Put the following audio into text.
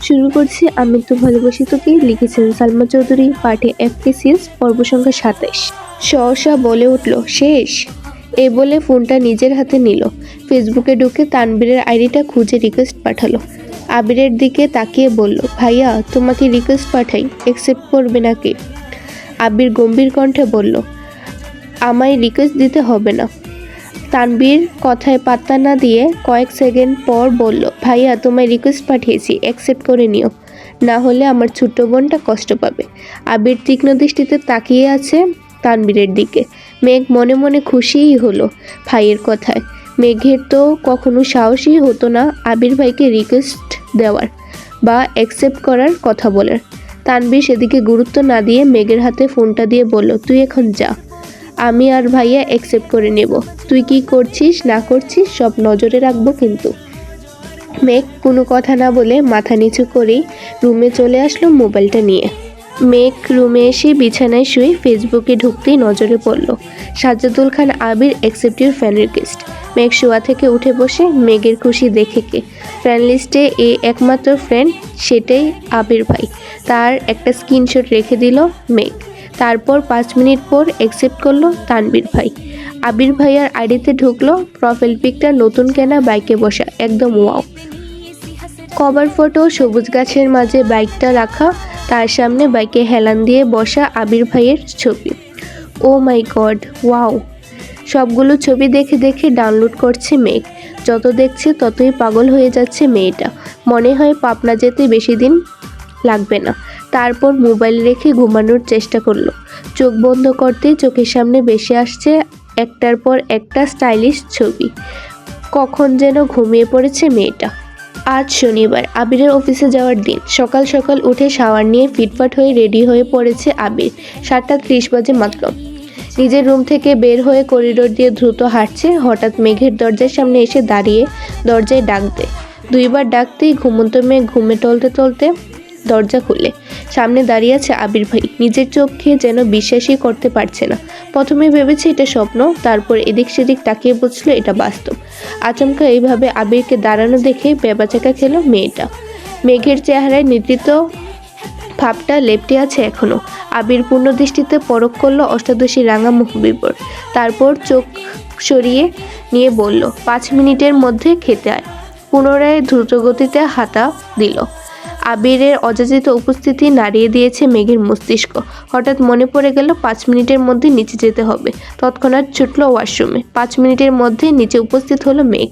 শুরু করছি আমি তো ভালোবাসি তোকে, লিখেছেন সালমা চৌধুরী, পাঠে FKCS, পর্ব সংখ্যা 27। সহসা বলে উঠল, শেষ। এ বলে ফোনটা নিজের হাতে নিল। ফেসবুকে ঢুকে তানবীরের আইডিটা খুঁজে রিকোয়েস্ট পাঠালো। আবিরের দিকে তাকিয়ে বলল, ভাইয়া তোমাকে রিকোয়েস্ট পাঠাই, অ্যাকসেপ্ট করবে নাকি? আবির গম্ভীর কণ্ঠে বলল, আমায় রিকোয়েস্ট দিতে হবে না। তানবীর কথায় পাত্তা না দিয়ে কয়েক সেকেন্ড পর বলল, ভাইয়া তোমায় রিকোয়েস্ট পাঠিয়েছি, অ্যাকসেপ্ট করে নিও, না হলে আমার ছোট্ট বোনটা কষ্ট পাবে। আবির তীক্ষ্ণ দৃষ্টিতে তাকিয়ে আছে তানবীরের দিকে। মেঘ মনে মনে খুশিই হলো ভাইয়ের কথায়। মেঘের তো কখনো সাহসই হতো না আবির ভাইকে রিকোয়েস্ট দেওয়ার বা অ্যাকসেপ্ট করার কথা বলার। তানবীর সেদিকে গুরুত্ব না দিয়ে মেঘের হাতে ফোনটা দিয়ে বলল, তুই এখন যা, আমি আর ভাইয়া অ্যাকসেপ্ট করে নেব। তুই কি করছিস না করছিস সব নজরে রাখবো কিন্তু। মেঘ কোনো কথা না বলে মাথা নিচু করেই রুমে চলে আসলো মোবাইলটা নিয়ে। মেঘ রুমে এসে বিছানায় শুয়ে ফেসবুকে ঢুকতেই নজরে পড়ল সাজ্জাদুল খান আবির অ্যাকসেপ্ট ইউর ফ্রেন্ড রিকোয়েস্ট। মেঘ শোয়া থেকে উঠে বসে মেঘের খুশি দেখে ফ্রেন্ড লিস্টে একমাত্র ফ্রেন্ড সেটাই আবির ভাই। তার একটা স্ক্রিনশট রেখে দিল মেঘ। তারপর 5 মিনিট পর অ্যাকসেপ্ট করলো তানবীর ভাই। আবির ভাইয়ার আইডিতে ঢুকলো। প্রোফাইল পিকটা নতুন কেনা বাইকে বসা, একদম ওয়াও। কভার ফটো সবুজ গাছের মাঝে বাইকটা রাখা, তার সামনে বাইকে হেলান দিয়ে বসা আবির ভাইয়ের ছবি। ও মাই গড, ওয়াও। সবগুলো ছবি দেখে দেখে ডাউনলোড করছে মেঘ। যত দেখছে ততই পাগল হয়ে যাচ্ছে মেয়েটা। মনে হয় পাবনা যেতে বেশি দিন লাগবে না। তারপর মোবাইল রেখে ঘুমানোর চেষ্টা করলো। চোখ বন্ধ করতেই চোখের সামনে ভেসে আসছে একটার পর একটা স্টাইলিশ ছবি। কখন যেন ঘুমিয়ে পড়েছে মেয়েটা। আজ শনিবার, আবিরের অফিসে যাওয়ার দিন। সকাল সকাল উঠে শাওয়ার নিয়ে ফিটফাট হয়ে রেডি হয়ে পড়েছে আবির। 7:30 বাজে মাত্র। নিজের রুম থেকে বের হয়ে করিডোর দিয়ে দ্রুত হাঁটছে। হঠাৎ মেঘের দরজার সামনে এসে দাঁড়িয়ে দরজায় ডাক দেয়। 2বার ডাকতেই ঘুমন্ত মেঘ ঘুমে টলতে দরজা খুলে সামনে দাঁড়িয়ে আছে আবির ভাই। নিজের চোখে যেন বিশ্বাসই করতে পারছে না। প্রথমে ভেবেছে এটা স্বপ্ন, তারপর এদিক সেদিক তাকিয়ে বুঝলো এটা বাস্তব। আচমকা এইভাবে আবিরকে দাঁড়ানো দেখে বেবাচাকা খেল মেয়েটা। মেঘের চেহারায় নিদ্রিত ভাবটা লেপ্টে আছে এখনো। আবির পূর্ণ দৃষ্টিতে পরখ করলো অষ্টাদশী রাঙা মুখ বিবর। তারপর চোখ সরিয়ে নিয়ে বলল, 5 মিনিটের মধ্যে খেতে আয়। পুনরায় দ্রুতগতিতে হাঁটা দিল। আবিরের অযাচিত উপস্থিতি নাড়িয়ে দিয়েছে মেঘের মস্তিষ্ক। হঠাৎ মনে পড়ে গেল 5 মিনিটের মধ্যে নিচে যেতে হবে। তৎক্ষণাৎ ছুটল ওয়াশরুমে। 5 মিনিটের মধ্যে নিচে উপস্থিত হলো মেঘ।